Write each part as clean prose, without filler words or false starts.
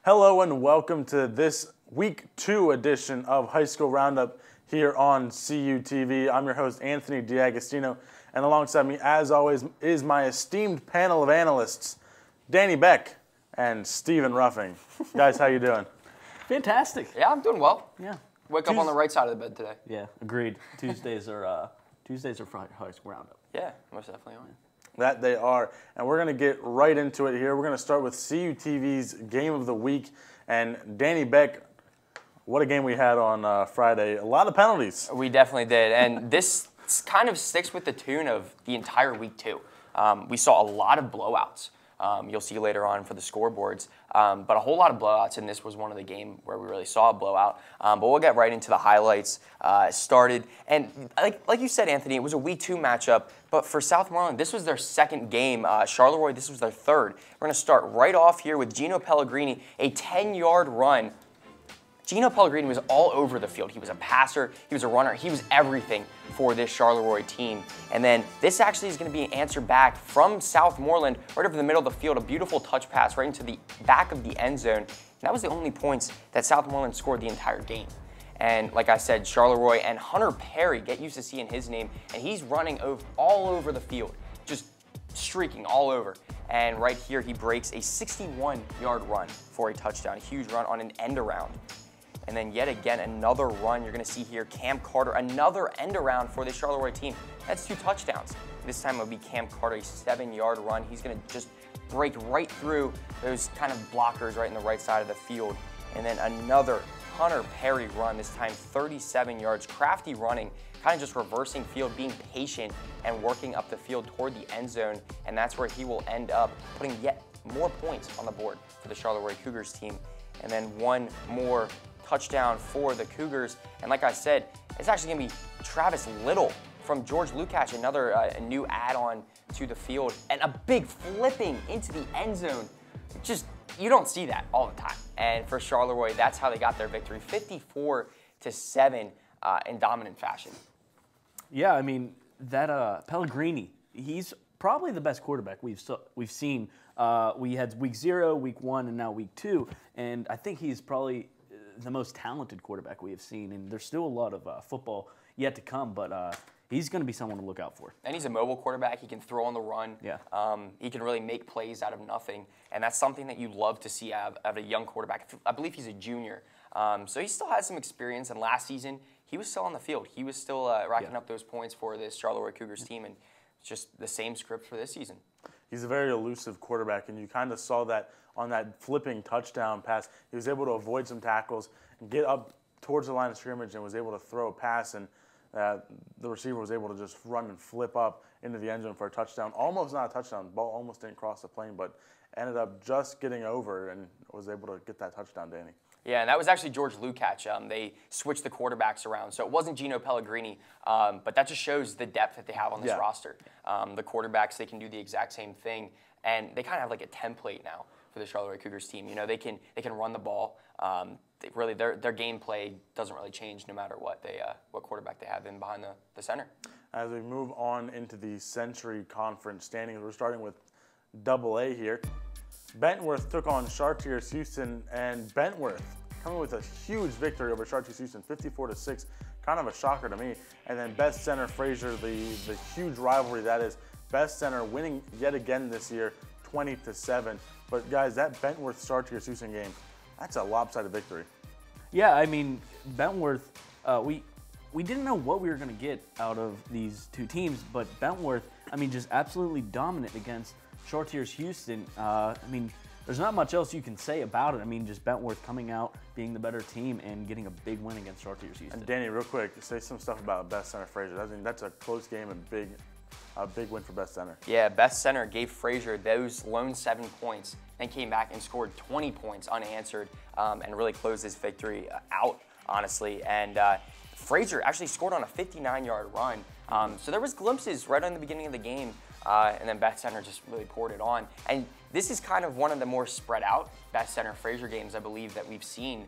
Hello and welcome to this Week 2 edition of High School Roundup here on CUTV. I'm your host, Anthony D'Agostino, and alongside me, as always, is my esteemed panel of analysts, Danny Beck and Stephen Ruffing. Guys, how you doing? Fantastic. Yeah, I'm doing well. Yeah. Wake up on the right side of the bed today. Yeah, agreed. Tuesdays are for High School Roundup. Yeah, most definitely are. That they are. And we're going to get right into it here. We're going to start with CUTV's Game of the Week. And Danny Beck, what a game we had on Friday. A lot of penalties. We definitely did. And this kind of sticks with the tune of the entire Week 2. We saw a lot of blowouts. You'll see later on for the scoreboards. But a whole lot of blowouts, and this was one of the game where we really saw a blowout. But we'll get right into the highlights. Started, and like you said, Anthony, it was a Week 2 matchup. But for Southmoreland, this was their second game. Charleroi, this was their third. We're going to start right off here with Gino Pellegrini, a 10-yard run. Gino Pellegrini was all over the field. He was a passer, he was a runner, he was everything for this Charleroi team. And then this actually is going to be an answer back from Southmoreland right over the middle of the field, a beautiful touch pass right into the back of the end zone. And that was the only points that Southmoreland scored the entire game. And like I said, Charleroi and Hunter Perry, get used to seeing his name, and he's running all over the field, just streaking all over. And right here, he breaks a 61-yard run for a touchdown, a huge run on an end around. And then yet again, another run you're going to see here. Cam Carter, another end around for the Charleroi team. That's 2 touchdowns. This time it'll be Cam Carter, a 7-yard run. He's going to just break right through those kind of blockers right in the right side of the field. And then another Hunter Perry run, this time 37 yards. Crafty running, kind of just reversing field, being patient and working up the field toward the end zone. And that's where he will end up putting yet more points on the board for the Charleroi Cougars team. And then one more touchdown for the Cougars. And like I said, it's actually going to be Travis Little from George Lukacs, another new add-on to the field. And a big flipping into the end zone. Just, you don't see that all the time. And for Charleroi, that's how they got their victory, 54-7 in dominant fashion. Yeah, I mean, that Pellegrini, he's probably the best quarterback we've seen. We had Week 0, Week 1, and now Week 2. And I think he's probably the most talented quarterback we have seen. And there's still a lot of football yet to come, but he's going to be someone to look out for. And he's a mobile quarterback. He can throw on the run. Yeah. He can really make plays out of nothing. And that's something that you love to see out of a young quarterback. I believe he's a junior. So he still has some experience. And last season, he was still on the field. He was still racking up those points for this Charleroi Cougars team. And it's just the same script for this season. He's a very elusive quarterback, and you kind of saw that on that flipping touchdown pass. He was able to avoid some tackles and get up towards the line of scrimmage and was able to throw a pass, and the receiver was able to just run and flip up into the end zone for a touchdown. Almost not a touchdown. The ball almost didn't cross the plane, but ended up just getting over and was able to get that touchdown, Danny. Yeah, and that was actually George Lukacs. They switched the quarterbacks around, so it wasn't Gino Pellegrini, but that just shows the depth that they have on this roster. The quarterbacks, they can do the exact same thing, and they kind of have like a template now for the Charleroi Cougars team. You know, they can run the ball. Really, their gameplay doesn't really change no matter what quarterback they have in behind the center. As we move on into the Century Conference standings, we're starting with AA here. Bentworth took on Chartiers Houston, and Bentworth coming with a huge victory over Chartiers Houston, 54-6. Kind of a shocker to me. And then Best Center Fraser, the huge rivalry that is. Best Center winning yet again this year, 20-7. But guys, that Bentworth Chartiers Houston game, that's a lopsided victory. Yeah, I mean, Bentworth, we didn't know what we were going to get out of these two teams, but Bentworth, I mean, just absolutely dominant against Chartiers Houston. I mean, there's not much else you can say about it. I mean, just Bentworth coming out, being the better team, and getting a big win against Chartiers Houston. And Danny, real quick, say some stuff about Best Center Fraser. I think that's a close game and a big win for Best Center. Yeah, Best Center gave Fraser those lone 7 points and came back and scored 20 points unanswered and really closed this victory out, honestly. And Fraser actually scored on a 59-yard run. So there was glimpses right on the beginning of the game, and then Best Center just really poured it on. And this is kind of one of the more spread out Best Center Fraser games, I believe, that we've seen.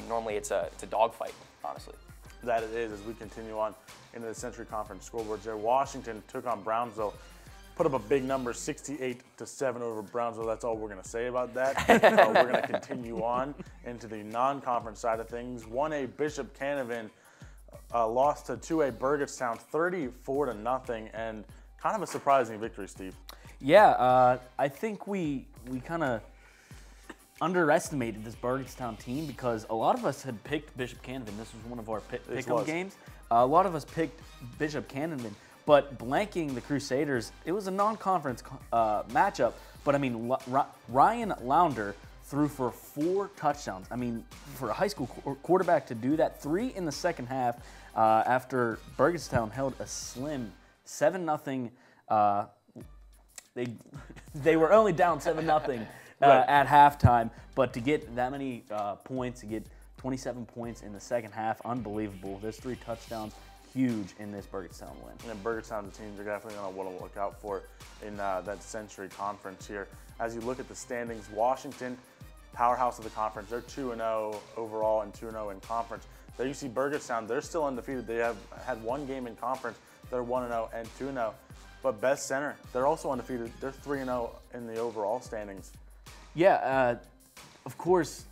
Normally it's a dogfight, honestly. That it is as we continue on into the Century Conference scoreboards there. Washington took on Brownsville. put up a big number, 68-7 over Brownsville. That's all we're going to say about that. We're going to continue on into the non-conference side of things. 1A Bishop Canevin lost to 2A Burgettstown 34-0, and kind of a surprising victory, Steve. Yeah, I think we kind of underestimated this Burgettstown team because a lot of us had picked Bishop Canevin. This was one of our pick-em games. A lot of us picked Bishop Canevin, but blanking the Crusaders, it was a non-conference matchup. But I mean, Ryan Lounder threw for 4 touchdowns. I mean, for a high school quarterback to do that, 3 in the second half after Burgettstown held a slim 7-0. They were only down 7-0 at halftime, but to get that many points, to get 27 points in the second half, unbelievable. Those 3 touchdowns, huge in this Burgettstown win. And Burgettstown, the teams are definitely going to want to look out for in that Century Conference here. As you look at the standings, Washington, powerhouse of the conference, they're 2-0 overall and 2-0 in conference. There you see Burgettstown, they're still undefeated. They have had 1 game in conference. They're 1-0 and 2-0. But Best Center, they're also undefeated. They're 3-0 in the overall standings. Yeah, of course,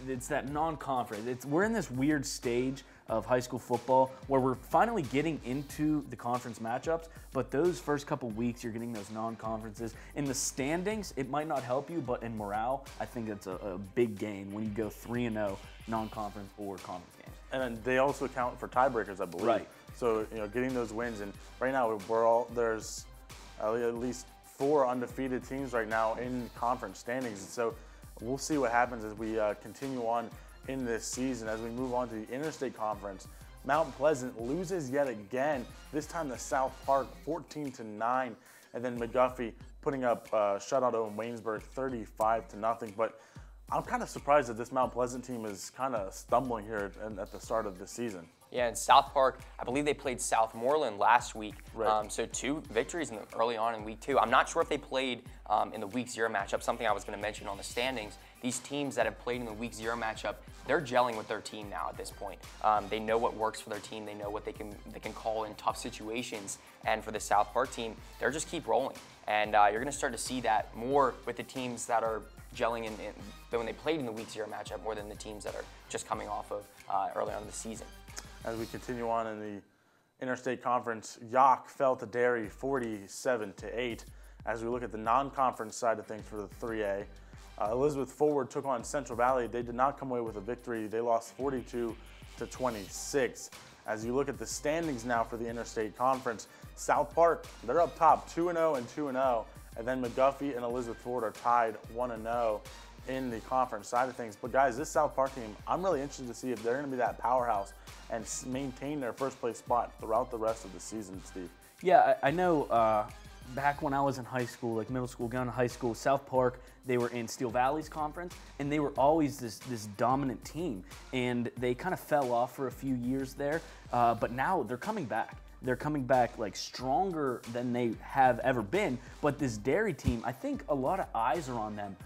it's that non-conference. We're in this weird stage of high school football where we're finally getting into the conference matchups, but those first couple weeks you're getting those non-conferences. In the standings, it might not help you, but in morale, I think it's a big gain when you go 3-0 non-conference or conference games. And then they also count for tiebreakers, I believe. Right. So, getting those wins, and right now there's at least 4 undefeated teams right now in conference standings. And so we'll see what happens as we continue on in this season. As we move on to the Interstate Conference, Mount Pleasant loses yet again, this time to South Park 14-9, and then McGuffey putting up a shutout over Waynesburg 35-0. But I'm kind of surprised that this Mount Pleasant team is kind of stumbling here at the start of the season. Yeah, in South Park, I believe they played Southmoreland last week. Right. So 2 victories early on in week 2. I'm not sure if they played in the week 0 matchup, something I was going to mention on the standings. These teams that have played in the week 0 matchup, they're gelling with their team now at this point. They know what works for their team. They know what they can call in tough situations. And for the South Park team, they're just keep rolling. And you're going to start to see that more with the teams that are gelling in when they played in the week 0 matchup more than the teams that are just coming off of early on in the season. As we continue on in the Interstate Conference, Yock fell to Derry 47-8. As we look at the non-conference side of things for the 3A, Elizabeth Forward took on Central Valley. They did not come away with a victory. They lost 42-26. As you look at the standings now for the Interstate Conference, South Park, they're up top 2-0 and 2-0, and then McGuffey and Elizabeth Forward are tied 1-0 in the conference side of things. But guys, this South Park team, I'm really interested to see if they're going to be that powerhouse and maintain their first place spot throughout the rest of the season, Steve. Yeah, I know back when I was in high school, like middle school, going to high school, South Park, they were in Steel Valley's conference, and they were always this dominant team. And they kind of fell off for a few years there, but now they're coming back. They're coming back like stronger than they have ever been. But this Derry team, I think a lot of eyes are on them.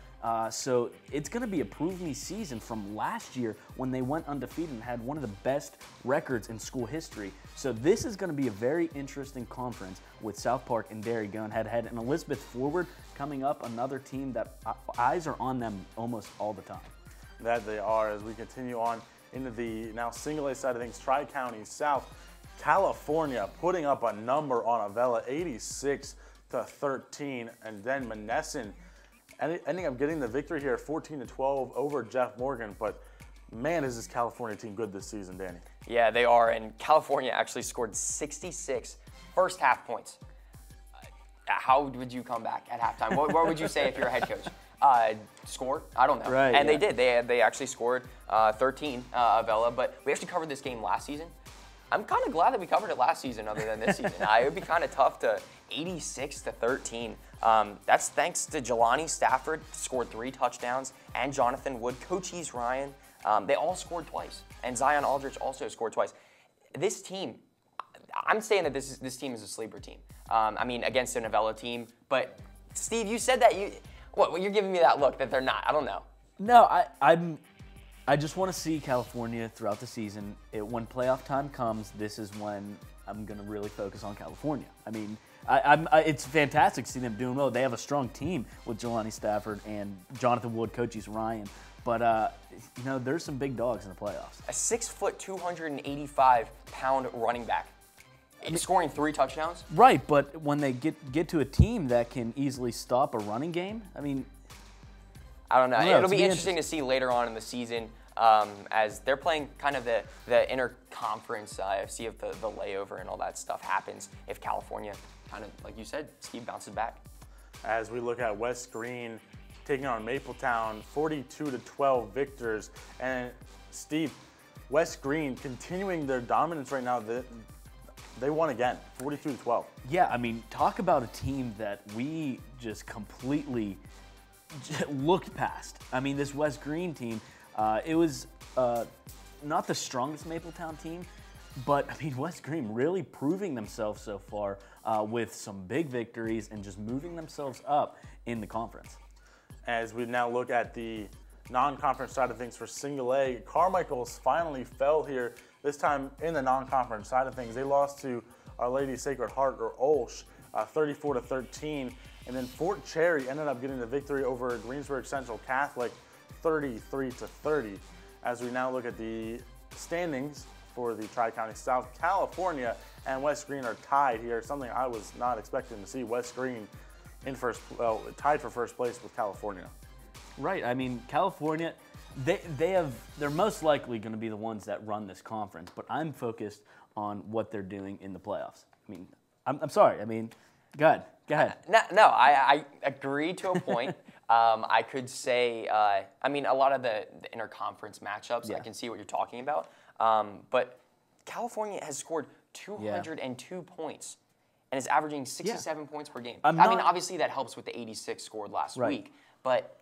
So it's going to be a prove me season from last year when they went undefeated and had one of the best records in school history. So this is going to be a very interesting conference with South Park and Derry going head-to-head. And Elizabeth Forward coming up, another team that eyes are on them almost all the time. That they are. As we continue on into the now single A side of things, Tri-County South, California putting up a number on Avella, 86-13, and then Monessen ending up getting the victory here, 14-12 over Jeff Morgan. But man, is this California team good this season, Danny? Yeah, they are. And California actually scored 66 first half points. How would you come back at halftime? What would you say if you're a head coach? Score? I don't know. Right, and yeah. they did. They actually scored 13, Avella. But we actually covered this game last season. I'm kind of glad that we covered it last season other than this season. It would be kind of tough to 86-13. That's thanks to Jelani Stafford, scored 3 touchdowns, and Jonathan Wood, Cochise Ryan. They all scored twice. And Zion Aldrich also scored twice. This team, I'm saying that this team is a sleeper team. I mean, against a Avella team. But, Steve, you said that you're giving me that look that they're not. I don't know. No, I just want to see California throughout the season. When playoff time comes, this is when I'm going to really focus on California. I mean, it's fantastic to see them doing well. They have a strong team with Jelani Stafford and Jonathan Wood, Cochise Ryan. But, you know, there's some big dogs in the playoffs. A 6-foot, 285-pound running back. Scoring 3 touchdowns? Right, but when they get to a team that can easily stop a running game, I mean, I don't know. Yeah, It'll be interesting to see later on in the season as they're playing kind of the interconference, see if the layover and all that stuff happens, if California kind of, like you said, Steve bounces back. As we look at West Green taking on Mapletown, 42-12 victors. And Steve, West Green continuing their dominance right now. They won again, 42-12. Yeah, I mean, talk about a team that we just completely looked past. I mean, this West Green team, it was not the strongest Mapletown team, but I mean, West Green really proving themselves so far with some big victories and just moving themselves up in the conference. As we now look at the non-conference side of things for single A, Carmichael's finally fell here, this time in the non-conference side of things. They lost to Our Lady Sacred Heart, or Olsh, 34-13. And then Fort Cherry ended up getting the victory over Greensburg Central Catholic, 33-30. As we now look at the standings for the Tri-County South, California and West Green are tied here, something I was not expecting to see. West Green in tied for first place with California. Right. I mean, California, they're most likely going to be the ones that run this conference, but I'm focused on what they're doing in the playoffs. I mean, I'm sorry. I mean, go ahead. No, I agree to a point. I could say, I mean, a lot of the interconference matchups, yeah. I can see what you're talking about. But California has scored 202 points and is averaging 67 points per game. I mean, obviously that helps with the 86 scored last week, but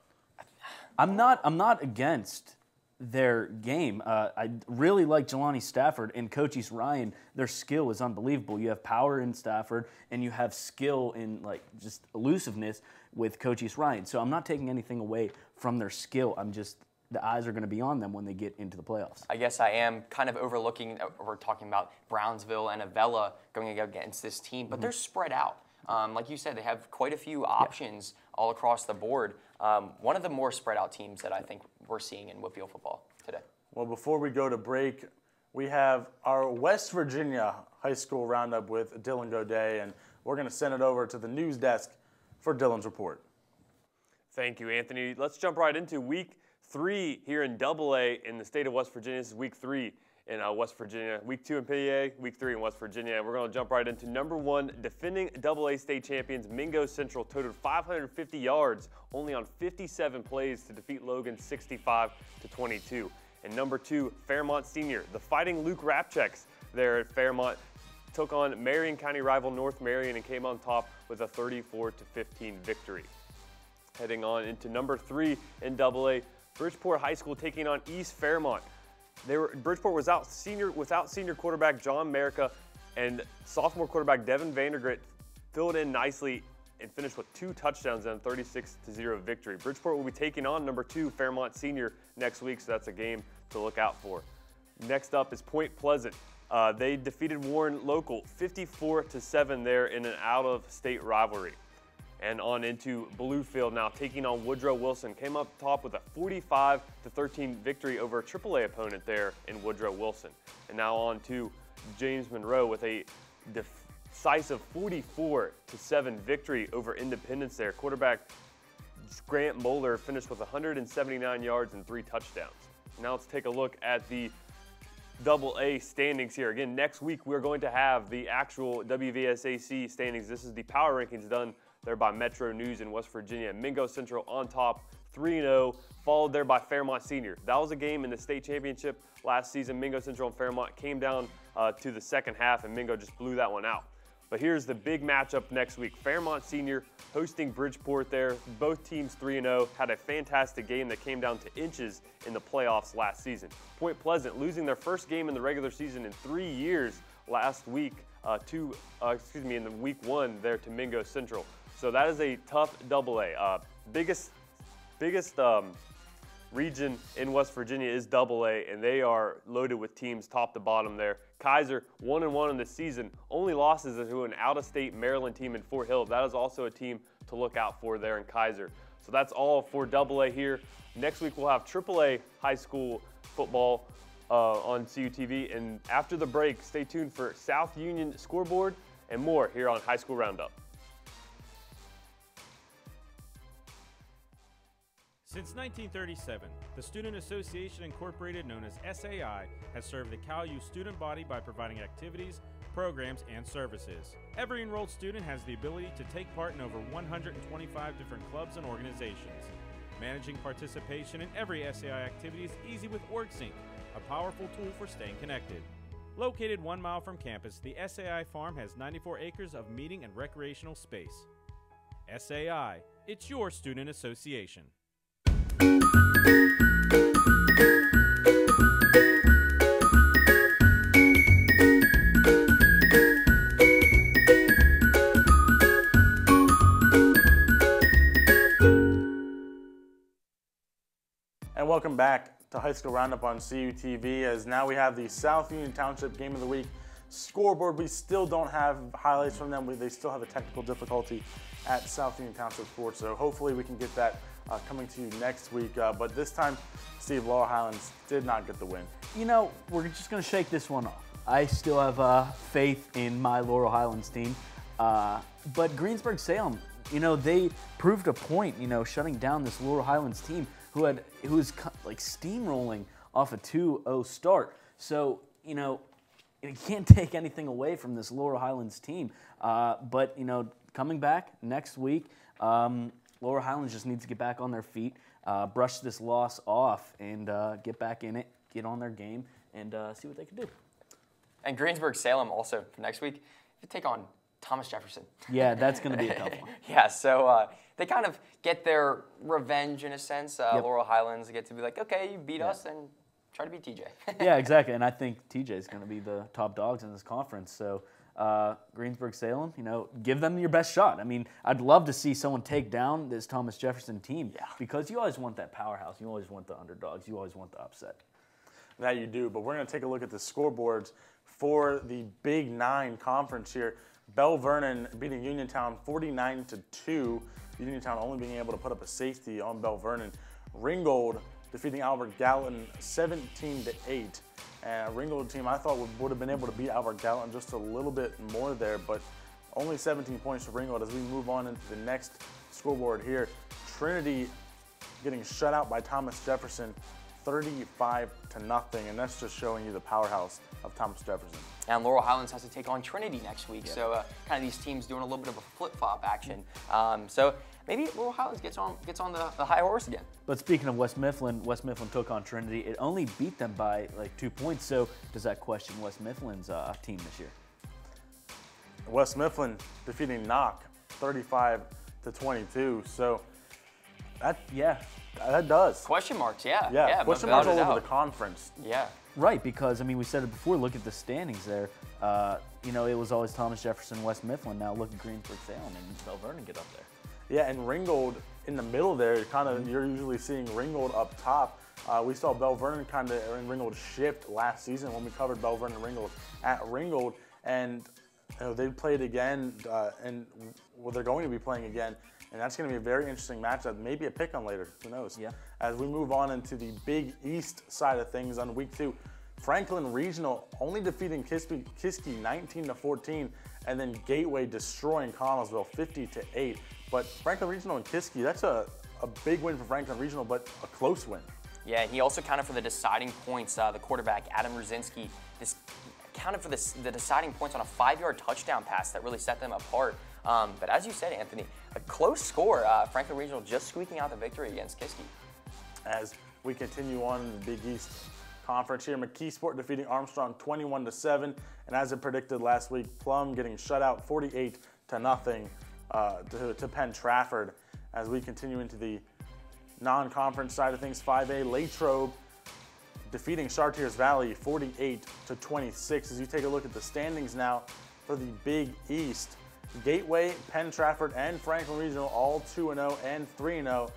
I'm not against their game. I really like Jelani Stafford and Cochise Ryan. Their skill is unbelievable. You have power in Stafford, and you have skill in like just elusiveness with Cochise Ryan. So I'm not taking anything away from their skill. I'm just, the eyes are going to be on them when they get into the playoffs. I guess I am kind of overlooking, we're talking about Brownsville and Avella going against this team, but they're spread out. Like you said, they have quite a few options all across the board. One of the more spread out teams that I think we're seeing in Whitfield football today. Well, before we go to break, we have our West Virginia high school roundup with Dylan Godet, and we're going to send it over to the news desk for Dylan's report. Thank you, Anthony. Let's jump right into week 3 here in AA in the state of West Virginia. This is week 3 in West Virginia. Week 2 in PA, week 3 in West Virginia. And we're going to jump right into number 1, defending AA state champions Mingo Central totaled 550 yards, only on 57 plays to defeat Logan 65-22. And number 2, Fairmont Senior, the Fighting Luke Rapcheks there at Fairmont, took on Marion County rival North Marion and came on top with a 34-15 victory. Heading on into number 3 in AA, Bridgeport High School taking on East Fairmont. Bridgeport was without senior quarterback John Merica, and sophomore quarterback Devin Vandergrit filled in nicely and finished with 2 touchdowns and a 36-0 victory. Bridgeport will be taking on number 2 Fairmont Senior next week, so that's a game to look out for. Next up is Point Pleasant. They defeated Warren Local 54-7 there in an out-of-state rivalry. And on into Bluefield now, taking on Woodrow Wilson. Came up top with a 45-13 victory over a AAA opponent there in Woodrow Wilson. And now on to James Monroe with a decisive 44-7 victory over Independence there. Quarterback Grant Moeller finished with 179 yards and 3 touchdowns. Now let's take a look at the AA standings here. Again, next week we're going to have the actual WVSAC standings. This is the power rankings done there by Metro News in West Virginia. Mingo Central on top, 3-0, followed there by Fairmont Senior. That was a game in the state championship last season. Mingo Central and Fairmont came down to the second half, and Mingo just blew that one out. But here's the big matchup next week. Fairmont Senior hosting Bridgeport there. Both teams 3-0, had a fantastic game that came down to inches in the playoffs last season. Point Pleasant losing their first game in the regular season in 3 years last week in the week 1 there to Mingo Central. So that is a tough AA. Biggest region in West Virginia is AA, and they are loaded with teams top to bottom there. Kaiser 1-1 in the season. Only losses are to an out-of-state Maryland team in Fort Hill. That is also a team to look out for there in Kaiser. So that's all for AA here. Next week we'll have AAA high school football on CUTV. And after the break, stay tuned for South Union scoreboard and more here on High School Roundup. Since 1937, the Student Association Incorporated, known as SAI, has served the CalU student body by providing activities, programs, and services. Every enrolled student has the ability to take part in over 125 different clubs and organizations. Managing participation in every SAI activity is easy with OrgSync, a powerful tool for staying connected. Located 1 mile from campus, the SAI farm has 94 acres of meeting and recreational space. SAI, it's your student association. And welcome back to High School Roundup on CUTV, as now we have the South Union Township Game of the Week scoreboard. We still don't have highlights from them. They still have a technical difficulty at South Union Township Sports, so hopefully we can get that coming to you next week. But this time, Steve, Laurel Highlands did not get the win. You know, we're just going to shake this one off. I still have faith in my Laurel Highlands team. But Greensburg-Salem, you know, they proved a point, you know, shutting down this Laurel Highlands team who was like steamrolling off a 2-0 start. So, you know, you can't take anything away from this Laurel Highlands team. But, you know, coming back next week, Laurel Highlands just needs to get back on their feet, brush this loss off, and get back in it, get on their game, and see what they can do. And Greensburg-Salem also for next week, you take on Thomas Jefferson. Yeah, that's going to be a tough one. Yeah, so they kind of get their revenge in a sense. Laurel Highlands get to be like, okay, you beat us, and try to beat TJ. Yeah, exactly. And I think TJ is going to be the top dogs in this conference. So Greensburg-Salem, you know, give them your best shot. I mean, I'd love to see someone take down this Thomas Jefferson team because you always want that powerhouse. You always want the underdogs. You always want the upset. That you do, but we're going to take a look at the scoreboards for the Big 9 conference here. Bell Vernon beating Uniontown 49-2. Uniontown only being able to put up a safety on Bell Vernon. Ringgold defeating Albert Gallatin 17-8. And a Ringgold team I thought would have been able to beat Albert Gallatin just a little bit more there, but only 17 points for Ringgold. As we move on into the next scoreboard here, Trinity getting shut out by Thomas Jefferson 35-0, and that's just showing you the powerhouse of Thomas Jefferson. And Laurel Highlands has to take on Trinity next week, so kind of these teams doing a little bit of a flip-flop action. So maybe Laurel Highlands gets on the high horse again. But speaking of West Mifflin took on Trinity. It only beat them by like 2 points. So does that question West Mifflin's team this year? West Mifflin defeating Knock 35-22. So that does. Question marks, yeah. Question marks all over the conference. Yeah. Right, because, I mean, we said it before, look at the standings there. You know, it was always Thomas Jefferson, West Mifflin. Now look at Greensburg-Salem and Bell Vernon get up there. Yeah, and Ringgold in the middle there, kind of, you're usually seeing Ringgold up top. We saw Bell Vernon kind of and Ringgold shift last season when we covered Bell Vernon and Ringgold at Ringgold, and you know, they played again, and they're going to be playing again. And that's going to be a very interesting matchup, maybe a pick-on later, who knows? Yeah. As we move on into the Big East side of things on week 2, Franklin Regional only defeating Kiski 19-14, and then Gateway destroying Connellsville 50-8. But Franklin Regional and Kiski, that's a big win for Franklin Regional, but a close win. Yeah, and he also counted for the deciding points. The quarterback, Adam Rzinski, counted for the deciding points on a 5-yard touchdown pass that really set them apart. But as you said, Anthony, a close score. Franklin Regional just squeaking out the victory against Kiski. As we continue on in the Big East Conference here, McKeesport defeating Armstrong 21-7, and as I predicted last week, Plum getting shut out 48-0 to Penn Trafford. As we continue into the non-conference side of things, 5A, Latrobe defeating Chartiers Valley 48-26. As you take a look at the standings now for the Big East, Gateway, Penn Trafford, and Franklin Regional all 2-0 and 3-0.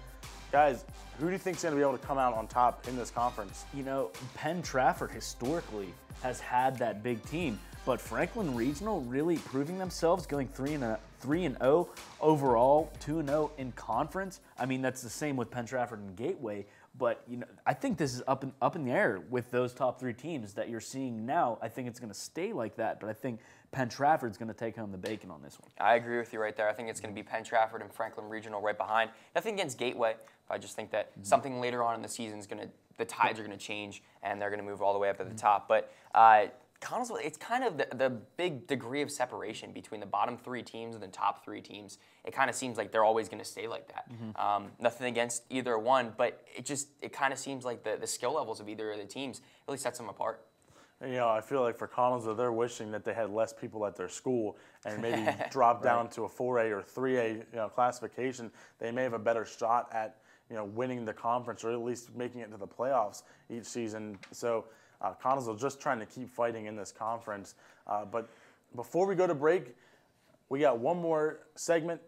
Guys, who do you think is going to be able to come out on top in this conference? You know, Penn Trafford historically has had that big team, but Franklin Regional really proving themselves, going 3-0 overall, 2-0 in conference. I mean, that's the same with Penn Trafford and Gateway. But you know, I think this is up in the air with those top 3 teams that you're seeing now. I think it's going to stay like that, but I think Penn Trafford's going to take home the bacon on this one. I agree with you right there. I think it's going to be Penn Trafford and Franklin Regional right behind. Nothing against Gateway, but I just think that something later on in the season is going to, the tides are going to change and they're going to move all the way up to the top. But Connellsville, it's kind of the big degree of separation between the bottom 3 teams and the top 3 teams. It kind of seems like they're always going to stay like that. Nothing against either one, but it kind of seems like the skill levels of either of the teams really sets them apart. And, you know, I feel like for Connellsville, they're wishing that they had less people at their school and maybe drop down to a 4A or 3A classification. They may have a better shot at winning the conference or at least making it to the playoffs each season. So Connellsville just trying to keep fighting in this conference. But before we go to break, we got one more segment.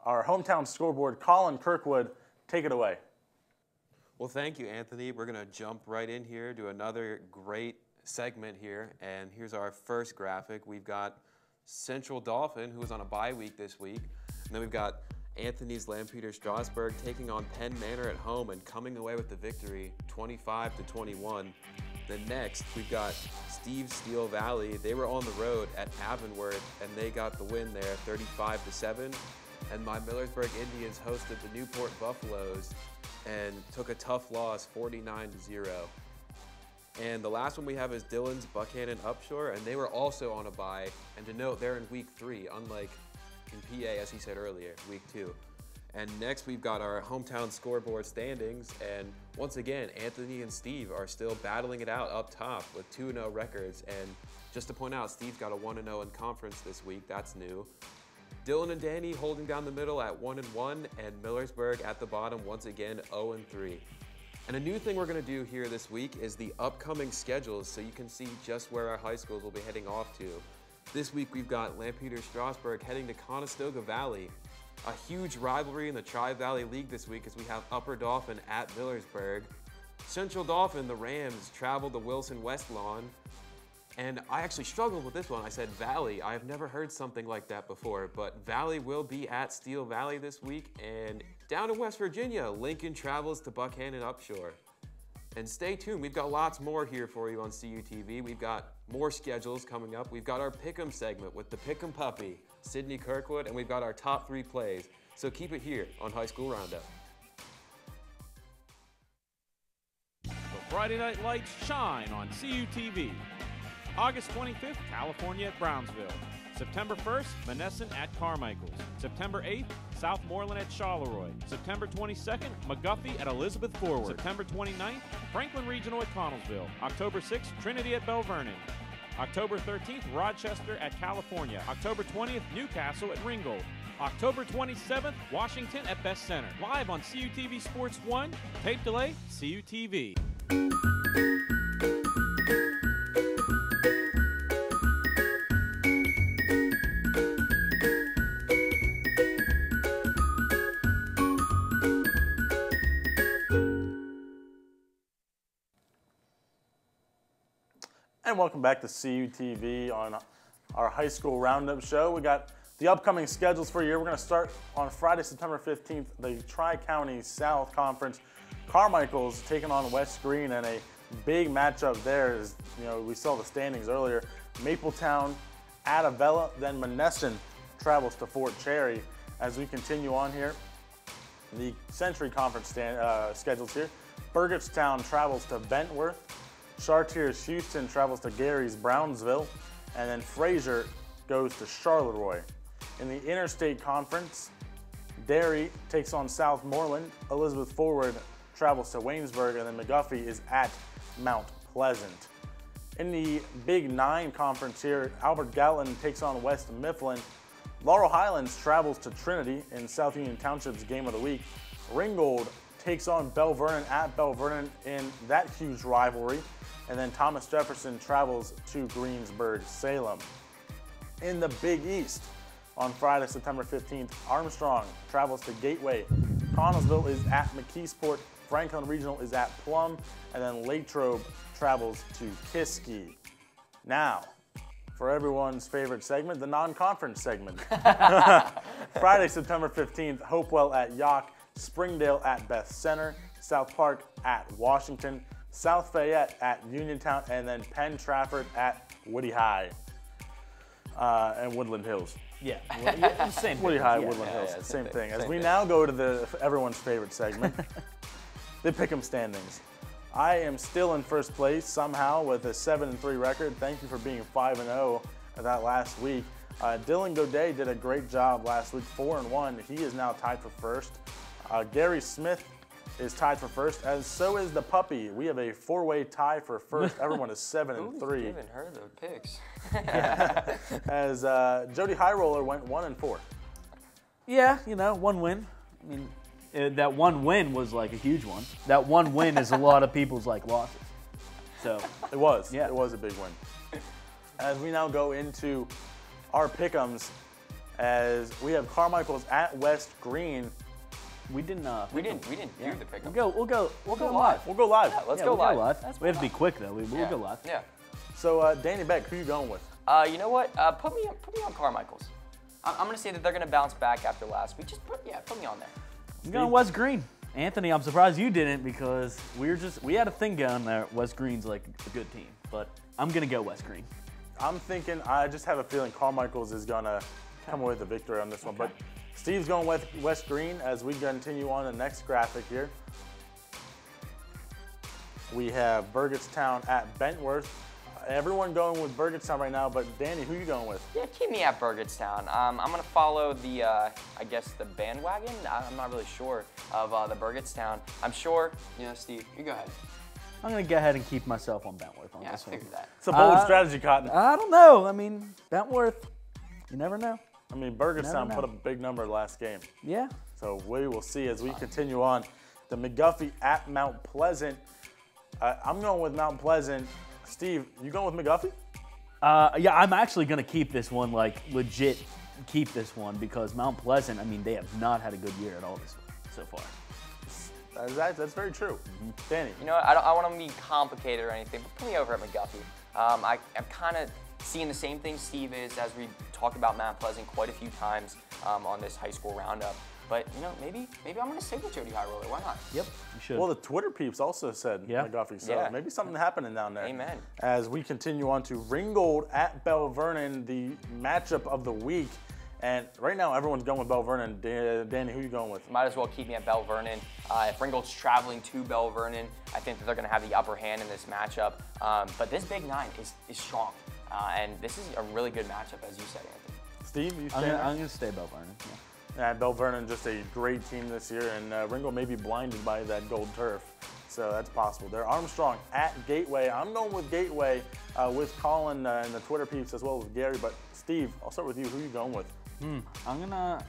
Our hometown scoreboard, Colin Kirkwood, take it away. Well, thank you, Anthony. We're going to jump right in here to another great segment here. And here's our first graphic. We've got Central Dauphin, who was on a bye week this week. And then we've got Anthony's Lampeter Strasburg taking on Penn Manor at home and coming away with the victory, 25-21. Then next, we've got Steve Steel Valley. They were on the road at Avonworth, and they got the win there, 35-7. And my Millersburg Indians hosted the Newport Buffaloes and took a tough loss, 49-0. And the last one we have is Dillon's Buckhannon Upshur, and they were also on a bye. And to note, they're in week 3, unlike in PA, as he said earlier, week 2. And next we've got our hometown scoreboard standings, and once again, Anthony and Steve are still battling it out up top with 2-0 records. And just to point out, Steve's got a 1-0 in conference this week, that's new. Dillon and Danny holding down the middle at 1-1, and Millersburg at the bottom once again 0-3. And a new thing we're going to do here this week is the upcoming schedules, so you can see just where our high schools will be heading off to. This week we've got Lampeter Strasburg heading to Conestoga Valley. A huge rivalry in the Tri-Valley League this week as we have Upper Dauphin at Millersburg. Central Dauphin, the Rams, travel to Wilson West Lawn. And I actually struggled with this one. I said Valley. I have never heard something like that before, but Valley will be at Steel Valley this week. And down in West Virginia, Lincoln travels to Buckhannon Upshur. And stay tuned, we've got lots more here for you on CUTV. We've got more schedules coming up. We've got our Pick'em segment with the Pick'em Puppy, Sydney Kirkwood, and we've got our top 3 plays. So keep it here on High School Roundup. The Friday Night Lights shine on CUTV. August 25th, California at Brownsville. September 1st, Monessen at Carmichaels. September 8th, Southmoreland at Charleroi. September 22nd, McGuffey at Elizabeth Forward. September 29th, Franklin Regional at Connellsville. October 6th, Trinity at Bell Vernon. October 13th, Rochester at California. October 20th, Newcastle at Ringgold. October 27th, Washington at Best Center. Live on CUTV Sports 1, tape delay, CUTV. And welcome back to CUTV on our high school roundup show. We got the upcoming schedules for you. We're going to start on Friday, September 15th, the Tri-County South Conference. Carmichael's taking on West Green, and a big matchup there is, we saw the standings earlier. Mapletown at Avella, then Monessen travels to Fort Cherry. As we continue on here, the Century Conference schedules here. Burgettstown travels to Bentworth. Chartiers Houston travels to Gary's Brownsville, and then Fraser goes to Charleroi. In the Interstate Conference, Derry takes on Southmoreland, Elizabeth Forward travels to Waynesburg, and then McGuffey is at Mount Pleasant. In the Big 9 Conference here, Albert Gallatin takes on West Mifflin. Laurel Highlands travels to Trinity in South Union Township's Game of the Week. Ringgold takes on Bell Vernon at Bell Vernon in that huge rivalry. And then Thomas Jefferson travels to Greensburg-Salem. In the Big East, on Friday, September 15th, Armstrong travels to Gateway. Connellsville is at McKeesport. Franklin Regional is at Plum. And then Latrobe travels to Kiski. Now, for everyone's favorite segment, the non-conference segment. Friday, September 15th, Hopewell at Yock, Springdale at Beth Center, South Park at Washington, South Fayette at Uniontown, and then Penn Trafford at Woody High and Woodland Hills. Yeah, well, same. Woody High, Yeah. Woodland Hills, yeah, same thing. As same we thing. now go to everyone's favorite segment, the Pick'em standings. I am still in first place somehow with a 7-3 record. Thank you for being 5-0 that last week. Dylan Godet did a great job last week, 4-1. He is now tied for first. Gary Smith is tied for first, as so is the puppy. We have a 4-way tie for first. Everyone is 7-3. Who's giving her the picks? As Jody Highroller went 1-4. Yeah, one win. I mean, that one win was like a huge one. That one win is a lot of people's losses. So It was. Yeah. It was a big win. As we now go into our pick'ems, as we have Carmichael's at West Green. We didn't do the pick. We'll go live. We'll go live. Yeah, let's Yeah, go we'll live. We have to be quick though. We'll go live. Yeah. So Danny Beck, who you going with? You know what? Put me on Carmichael's. I'm gonna say that they're gonna bounce back after last week. Just put me on there. I'm going West Green. Anthony, I'm surprised you didn't because we had a thing going there. West Green's like a good team, but I'm gonna go West Green. I'm thinking, I just have a feeling Carmichael's is gonna come away with the victory on this one. But Steve's going with West Green as we continue on the next graphic here. We have Burgettstown at Bentworth. Everyone going with Burgettstown right now, but Danny, who you going with? Yeah, keep me at Burgettstown. I'm gonna follow the, I guess the bandwagon. I'm not really sure of the Burgettstown. I'm sure. Steve, you go ahead. I'm gonna go ahead and keep myself on Bentworth on Yeah, I this one. figured that. It's a bold strategy, Cotton. I don't know. I mean, Bentworth, you never know. I mean, Burgettstown know. put up a big number last game. Yeah. So we will see as we continue on. The McGuffey at Mount Pleasant. I'm going with Mount Pleasant. Steve, you going with McGuffey? Yeah, I'm actually gonna keep this one, legit keep this one because Mount Pleasant, I mean, they have not had a good year at all so far. That's very true. Danny. You know what? I don't want to be complicated or anything, but put me over at McGuffey. I'm kind of seeing the same thing Steve is as we talked about Mount Pleasant quite a few times on this high school roundup. But maybe I'm going to stick with Jody Highroller. Why not? Yep, you should. Well, the Twitter peeps also said Yeah. McGuffey, so Yeah. maybe something happening down there. Amen. As we continue on to Ringgold at Bell Vernon, the matchup of the week. And right now, everyone's going with Bell Vernon. Danny, who you going with? Might as well keep me at Bell Vernon. If Ringgold's traveling to Bell Vernon, I think that they're going to have the upper hand in this matchup. But this Big Nine is strong. And this is a really good matchup, as you said, Anthony. Steve, you I'm staying? gonna stay Bell Vernon. Yeah. Yeah, Bell Vernon, just a great team this year, and Ringgold may be blinded by that gold turf, so that's possible. They're Armstrong at Gateway. I'm going with Gateway with Colin and the Twitter peeps as well as Gary, but Steve, I'll start with you. Who are you going with? I'm gonna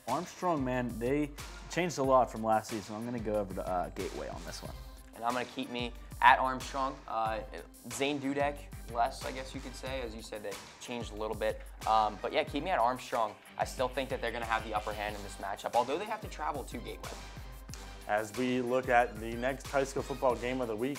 Armstrong, man. They changed a lot from last season. I'm gonna go over to Gateway on this one. And I'm going to keep me at Armstrong. Zane Dudek, less, I guess you could say. As you said, they changed a little bit. But yeah, keep me at Armstrong. I still think that they're going to have the upper hand in this matchup, although they have to travel to Gateway. As we look at the next high school football game of the week,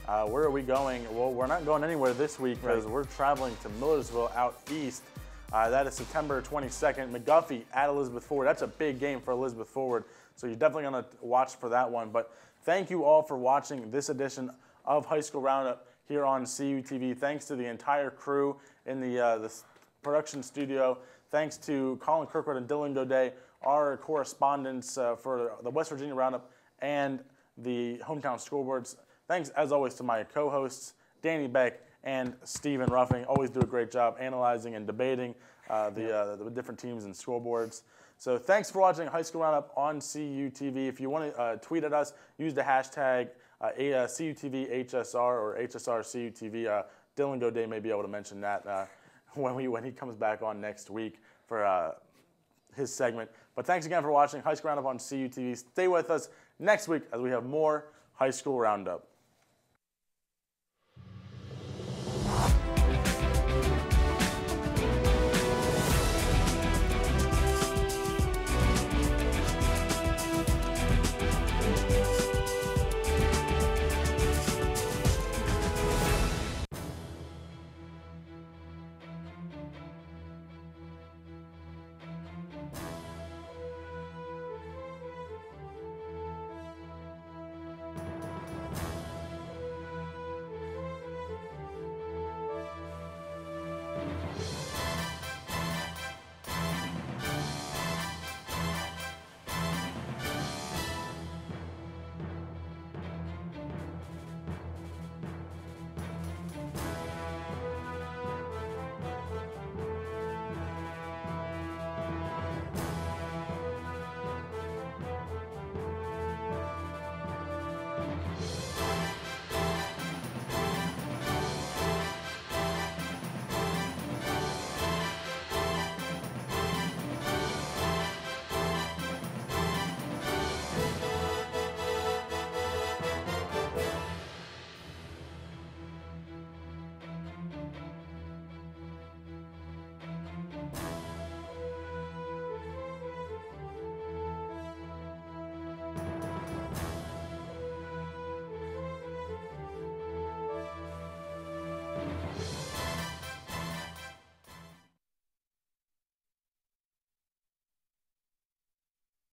where are we going? Well, we're not going anywhere this week because we're traveling to Millersville out east. That is September 22nd. McGuffey at Elizabeth Forward. That's a big game for Elizabeth Forward, so you're definitely going to watch for that one. But thank you all for watching this edition of High School Roundup here on CUTV. Thanks to the entire crew in the production studio. Thanks to Colin Kirkwood and Dylan Godet, our correspondents for the West Virginia Roundup and the hometown scoreboards. Thanks, as always, to my co-hosts, Danny Beck and Stephen Ruffing. Always do a great job analyzing and debating the different teams and scoreboards. So thanks for watching High School Roundup on CUTV. If you want to tweet at us, use the hashtag CUTVHSR or HSRCUTV. Dylan Godet may be able to mention that when he comes back on next week for his segment. But thanks again for watching High School Roundup on CUTV. Stay with us next week as we have more High School Roundup.